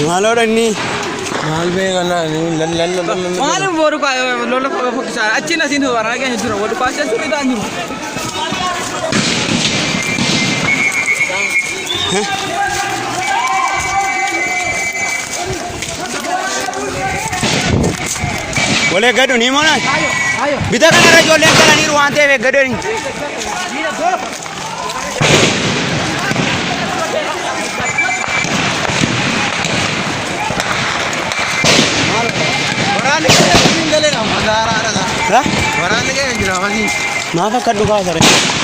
Malora ini. Malbe kana ni Malam baru ka lola fokus अच्छी ना सीन हुआ ना क्या है वो पास से सुविधा नहीं Boleh gaduh ni mana? ayo Bisa kan ada jual yang kalau ni ruang teh gaduh ni. Orang ni kan tinggal ni, mana ada? Hah? Orang ni kan jual lagi. Nafas kadu kah sare?